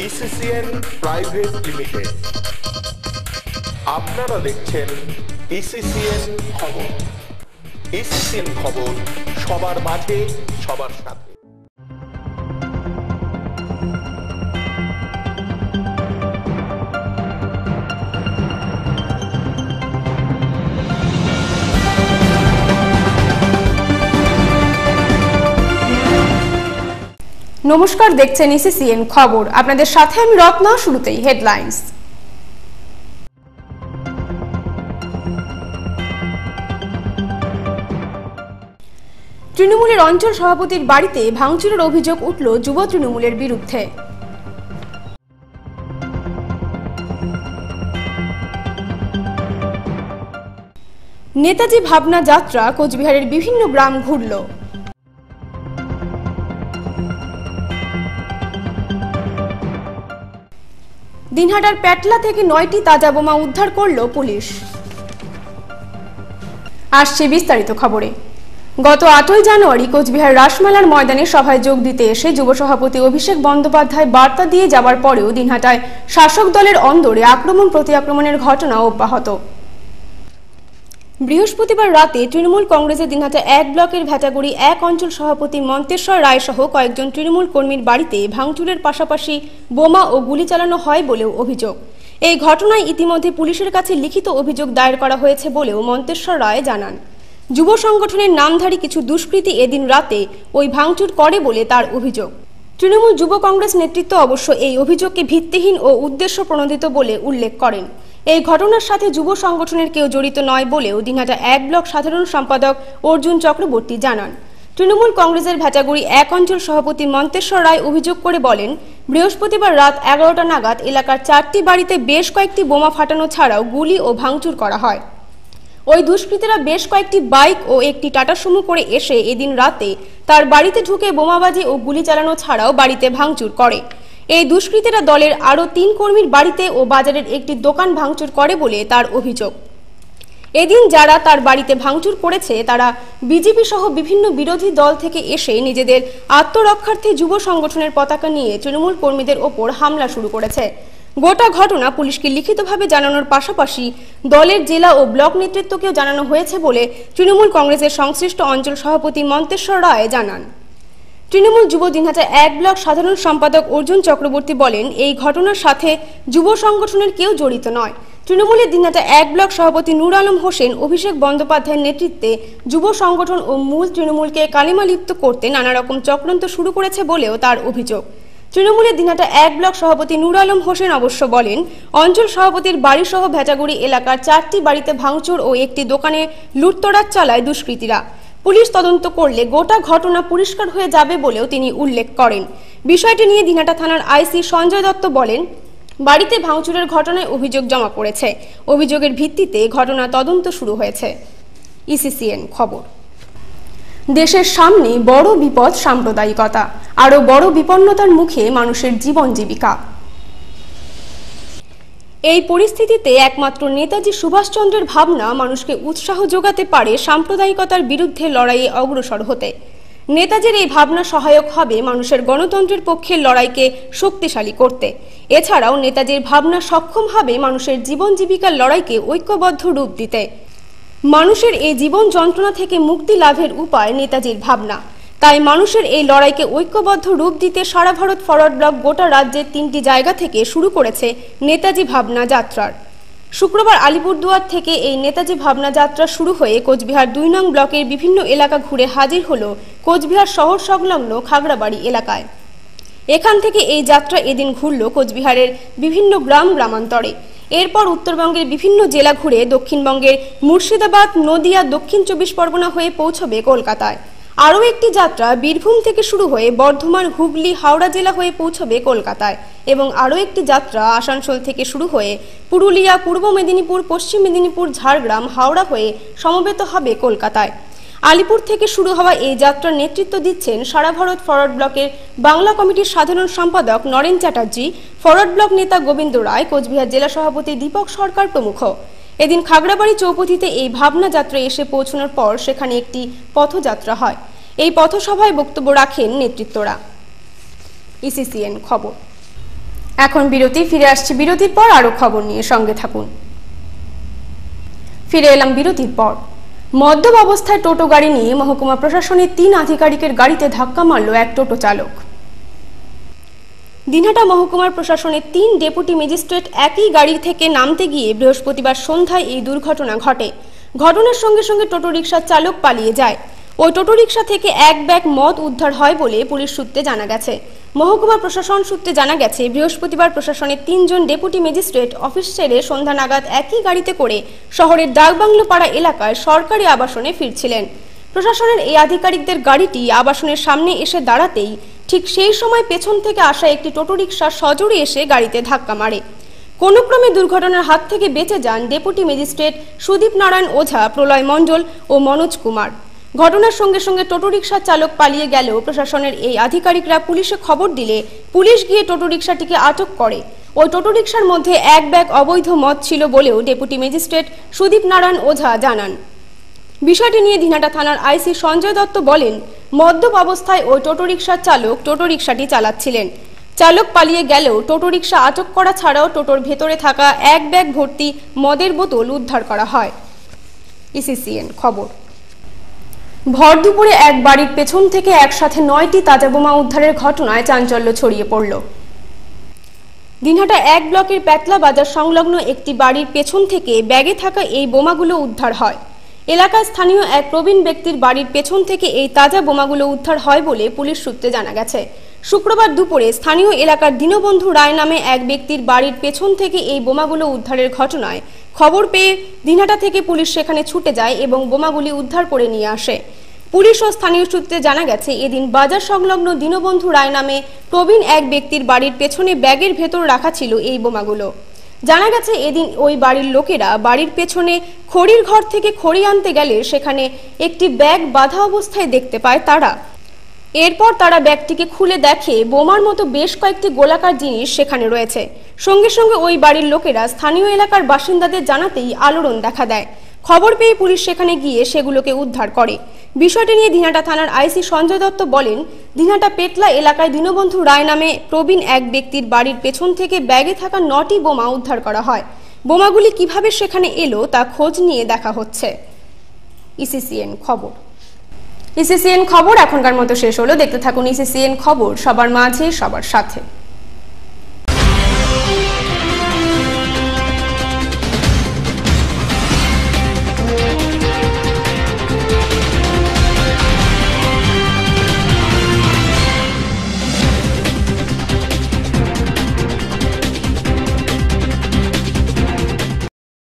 ইসিসিএন private limited. আপনারা দেখছেন ইসিসিএন খবর। ইসিসিএন খবর সবার মাঝে, সবার সাথে। নমস্কার, দেখছেন ইসিসিএন খবর। আপনাদের সাথে আমি রত্না। শুরুতেই হেডলাইন্স। তৃণমূলের অঞ্চল সভাপতির বাড়িতে ভাঙচুরের অভিযোগ উঠল যুব তৃণমূলের বিরুদ্ধে। নেতাজি ভাবনা যাত্রা কোচবিহারের বিভিন্ন গ্রাম ঘুরল। দিনহাটার প্যাটলা থেকে 9টি তাজা বোমা উদ্ধার করল পুলিশ। আসছে বিস্তারিত খবরে। গত 8ই জানুয়ারি কোচবিহার রাসমেলার ময়দানে সভায় যোগ দিতে এসে যুব সভাপতি অভিষেক বন্দ্যোপাধ্যায় বার্তা দিয়ে যাওয়ার পরেও দিনহাটায় শাসক দলের অন্দরে আক্রমণ প্রতি আক্রমণের ঘটনা অব্যাহত। বৃহস্পতিবার রাতে তৃণমূল কংগ্রেসের দিনহাটা 1 ব্লকের ভেটাগুড়ি 1 অঞ্চল সভাপতি মন্তেশ্বর রায় সহ কয়েকজন তৃণমূল কর্মীর বাড়িতে ভাঙচুরের পাশাপাশি বোমা ও গুলি চালানো হয় বলেও অভিযোগ। এই ঘটনায় ইতিমধ্যে পুলিশের কাছে লিখিত অভিযোগ দায়ের করা হয়েছে বলেও মন্তেশ্বর রায় জানান। যুব সংগঠনের নামধারী কিছু দুষ্কৃতী এদিন রাতে ওই ভাঙচুর করে বলে তার অভিযোগ। তৃণমূল যুব কংগ্রেস নেতৃত্ব অবশ্য এই অভিযোগকে ভিত্তিহীন ও উদ্দেশ্য প্রণোদিত বলে উল্লেখ করেন। এই ঘটনার সাথে যুব সংগঠনের কেউ জড়িত নয় বলেও দিনহাটা 1 ব্লক সাধারণ সম্পাদক অর্জুন চক্রবর্তী জানান। তৃণমূল কংগ্রেসের ভেটাগুড়ি 1 অঞ্চল সভাপতি মন্তেশ্বর রায় অভিযোগ করে বলেন, বৃহস্পতিবার রাত 11টা নাগাদ এলাকার 4টি বাড়িতে বেশ কয়েকটি বোমা ফাটানো ছাড়াও গুলি ও ভাঙচুর করা হয়। ওই দুষ্কৃতীরা বেশ কয়েকটি বাইক ও একটি টাটা সুমো করে এসে এদিন রাতে তার বাড়িতে ঢুকে বোমাবাজি ও গুলি চালানো ছাড়াও বাড়িতে ভাঙচুর করে। এই দুষ্কৃতীরা দলের আরও 3 কর্মীর বাড়িতে ও বাজারের একটি দোকান ভাঙচুর করে বলে তার অভিযোগ। এদিন যারা তার বাড়িতে ভাঙচুর করেছে তারা বিজেপি সহ বিভিন্ন বিরোধী দল থেকে এসে নিজেদের আত্মরক্ষার্থে যুব সংগঠনের পতাকা নিয়ে তৃণমূল কর্মীদের ওপর হামলা শুরু করেছে। গোটা ঘটনা পুলিশকে লিখিতভাবে জানানোর পাশাপাশি দলের জেলা ও ব্লক নেতৃত্বকেও জানানো হয়েছে বলে তৃণমূল কংগ্রেসের সংশ্লিষ্ট অঞ্চল সভাপতি মন্তেশ্বর রায় জানান। তৃণমূল যুব দিনহাটা 1 ব্লক সাধারণ সম্পাদক অর্জুন চক্রবর্তী বলেন, এই ঘটনার সাথে যুব সংগঠনের কেউ জড়িত নয়। তৃণমূলের দিনহাটা 1 ব্লক সভাপতি নূর আলম হোসেন অভিষেক বন্দ্যোপাধ্যায়ের নেতৃত্বে যুব সংগঠন ও মূল তৃণমূলকে কালিমালিপ্ত করতে নানা রকম চক্রান্ত শুরু করেছে বলেও তার অভিযোগ। তৃণমূলের দিনহাটা 1 ব্লক সভাপতি নূর আলম হোসেন অবশ্য বলেন, অঞ্চল সভাপতির বাড়িসহ ভেটাগুড়ি এলাকার 4টি বাড়িতে ভাঙচুর ও একটি দোকানে লুটতরাজ চালায় দুষ্কৃতীরা। পুলিশ তদন্ত করলে গোটা ঘটনা পরিষ্কার হয়ে যাবে বলেও তিনি উল্লেখ করেন। বিষয়টি নিয়ে দিনহাটা থানার আইসি সঞ্জয় দত্ত বলেন, বাড়িতে ভাঙচুরের ঘটনায় অভিযোগ জমা পড়েছে। অভিযোগের ভিত্তিতে ঘটনা তদন্ত শুরু হয়েছে। ইসিসিএন খবর। দেশের সামনে বড় বিপদ সাম্প্রদায়িকতা, আরও বড় বিপন্নতার মুখে মানুষের জীবন জীবিকা। এই পরিস্থিতিতে একমাত্র নেতাজি সুভাষচন্দ্রের ভাবনা মানুষকে উৎসাহ যোগাতে পারে সাম্প্রদায়িকতার বিরুদ্ধে লড়াইয়ে অগ্রসর হতে। নেতাজির এই ভাবনা সহায়ক হবে মানুষের গণতন্ত্রের পক্ষে লড়াইকে শক্তিশালী করতে। এছাড়াও নেতাজির ভাবনা সক্ষম হবে মানুষের জীবন জীবিকার লড়াইকে ঐক্যবদ্ধ রূপ দিতে। মানুষের এই জীবন যন্ত্রণা থেকে মুক্তি লাভের উপায় নেতাজির ভাবনা। তাই মানুষের এই লড়াইকে ঐক্যবদ্ধ রূপ দিতে সারা ভারত ফরওয়ার্ড ব্লক গোটা রাজ্যের 3টি জায়গা থেকে শুরু করেছে নেতাজি ভাবনা যাত্রার। শুক্রবার আলিপুরদুয়ার থেকে এই নেতাজি ভাবনা যাত্রা শুরু হয়ে কোচবিহার 2 নং ব্লকের বিভিন্ন এলাকা ঘুরে হাজির হলো কোচবিহার শহর সংলগ্ন খাগড়াবাড়ি এলাকায়। এখান থেকে এই যাত্রা এদিন ঘুরল কোচবিহারের বিভিন্ন গ্রাম গ্রামান্তরে। এরপর উত্তরবঙ্গের বিভিন্ন জেলা ঘুরে দক্ষিণবঙ্গের মুর্শিদাবাদ, নদিয়া, দক্ষিণ 24 পরগনা হয়ে পৌঁছবে কলকাতায়। আরও একটি যাত্রা বীরভূম থেকে শুরু হয়ে বর্ধমান, হুগলি, হাওড়া জেলা হয়ে পৌঁছবে কলকাতায় এবং আরও একটি যাত্রা আসানসোল থেকে শুরু হয়ে পুরুলিয়া, পূর্ব মেদিনীপুর, পশ্চিম মেদিনীপুর, ঝাড়গ্রাম, হাওড়া হয়ে সমবেত হবে কলকাতায়। আলিপুর থেকে শুরু হওয়া এই যাত্রার নেতৃত্ব দিচ্ছেন সারা ভারত ফরওয়ার্ড ব্লকের বাংলা কমিটির সাধারণ সম্পাদক নরেন চ্যাটার্জি, ফরওয়ার্ড ব্লক নেতা গোবিন্দ রায়, কোচবিহার জেলা সভাপতি দীপক সরকার প্রমুখ। এদিন খাগড়াবাড়ি চৌপথিতে এই ভাবনা যাত্রা এসে পৌঁছানোর পর সেখানে একটি পথযাত্রা হয়। এই পথসভায় বক্তব্য রাখেন নেতৃত্বরা। ইসিসিএন খবর। এখন বিরতি, ফিরে আসছে বিরতির পর আরো খবর নিয়ে, সঙ্গে থাকুন। ফিরে এলাম বিরতির পর। মদ্যপ অবস্থায় টোটো গাড়ি নিয়ে মহকুমা প্রশাসনের 3 আধিকারিকের গাড়িতে ধাক্কা মারল এক টোটো চালক। দিনহাটা মহকুমার প্রশাসনের 3 ডেপুটি ম্যাজিস্ট্রেট একই গাড়ি থেকে নামতে গিয়ে বৃহস্পতিবার সন্ধ্যায় এই দুর্ঘটনা ঘটে। ঘটনার সঙ্গে সঙ্গে টোটো রিকশার চালক পালিয়ে যায়। ওই টোটো রিকশা থেকে 1 ব্যাগ মদ উদ্ধার হয় বলে পুলিশ সূত্রে জানা গেছে। মহকুমা প্রশাসন সূত্রে জানা গেছে, বৃহস্পতিবার প্রশাসনের 3 জন ডেপুটি ম্যাজিস্ট্রেট অফিস ছেড়ে সন্ধ্যা নাগাদ একই গাড়িতে করে শহরের ডাকবাংলো পাড়া এলাকায় সরকারি আবাসনে ফিরছিলেন। প্রশাসনের এই আধিকারিকদের গাড়িটি আবাসনের সামনে এসে দাঁড়াতেই ঠিক সেই সময় পেছন থেকে আসা একটি টোটো রিকশা সজোরে এসে গাড়িতে ধাক্কা মারে। কোনো ক্রমে দুর্ঘটনার হাত থেকে বেঁচে যান ডেপুটি ম্যাজিস্ট্রেট সুদীপ নারায়ণ ওঝা, প্রলয় মণ্ডল ও মনোজ কুমার। ঘটনার সঙ্গে সঙ্গে টোটো রিকশার চালক পালিয়ে গেলেও প্রশাসনের এই আধিকারিকরা পুলিশে খবর দিলে পুলিশ গিয়ে টোটো রিকশাটিকে আটক করে। ওই টোটো রিকশার মধ্যে 1 ব্যাগ অবৈধ মদ ছিল বলেও ডেপুটি ম্যাজিস্ট্রেট সুদীপ নারায়ণ ওঝা জানান। বিষয়টি নিয়ে দিনহাটা থানার আইসি সঞ্জয় দত্ত বলেন, মদ্যপ অবস্থায় ওই টোটো রিকশার চালক টোটো রিকশাটি চালাচ্ছিলেন। চালক পালিয়ে গেলেও টোটো রিকশা আটক করা ছাড়াও টোটোর ভেতরে থাকা 1 ব্যাগ ভর্তি মদের বোতল উদ্ধার করা হয়। ইসিসিএন খবর। ভর দুপুরে এক বাড়ির পেছন থেকে একসাথে 9টি তাজা বোমা উদ্ধারের ঘটনায় চাঞ্চল্য ছড়িয়ে পড়ল। দিনহাটা 1 ব্লকের পেতলা বাজার সংলগ্ন একটি বাড়ির পেছন থেকে ব্যাগে থাকা এই বোমাগুলো উদ্ধার হয়। এলাকায় স্থানীয় এক প্রবীণ ব্যক্তির বাড়ির পেছন থেকে এই তাজা বোমাগুলো উদ্ধার হয় বলে পুলিশ সূত্রে জানা গেছে। শুক্রবার দুপুরে স্থানীয় এলাকার দীনবন্ধু রায় নামে এক ব্যক্তির বাড়ির পেছন থেকে এই বোমাগুলো উদ্ধারের ঘটনায় খবর পেয়ে দিনহাটা থেকে পুলিশ সেখানে ছুটে যায় এবং বোমাগুলি উদ্ধার করে নিয়ে আসে। পুলিশ ও স্থানীয় সূত্রে জানা গেছে, এদিন বাজার সংলগ্ন দীনবন্ধু রায় নামে প্রবীণ এক ব্যক্তির বাড়ির পেছনে ব্যাগের ভেতর রাখা ছিল এই বোমাগুলো। জানা গেছে, এদিন ওই বাড়ির লোকেরা বাড়ির পেছনে খড়ির ঘর থেকে খড়ি আনতে গেলে সেখানে একটি ব্যাগ বাঁধা অবস্থায় দেখতে পায় তারা। এরপর তারা ব্যাগটিকে খুলে দেখে বোমার মতো বেশ কয়েকটি গোলাকার জিনিস সেখানে রয়েছে। সঙ্গে সঙ্গে ওই বাড়ির লোকেরা স্থানীয় এলাকার বাসিন্দাদের জানাতেই আলোড়ন দেখা দেয়। খবর পেয়ে পুলিশ সেখানে গিয়ে সেগুলোকে উদ্ধার করে। বিষয়টি নিয়ে দিনহাটা থানার আইসি সঞ্জয় দত্ত বলেন, দিনহাটা পেতলা এলাকায় দীনবন্ধু রায় নামে প্রবীণ এক ব্যক্তির বাড়ির পেছন থেকে ব্যাগে থাকা 9টি বোমা উদ্ধার করা হয়। বোমাগুলি কিভাবে সেখানে এলো তা খোঁজ নিয়ে দেখা হচ্ছে। ইসিসিএন খবর। ইসিসিএন খবর এখনকার মতো শেষ হলো। দেখতে থাকুন ইসিসিএন খবর, সবার মাঝে সবার সাথে।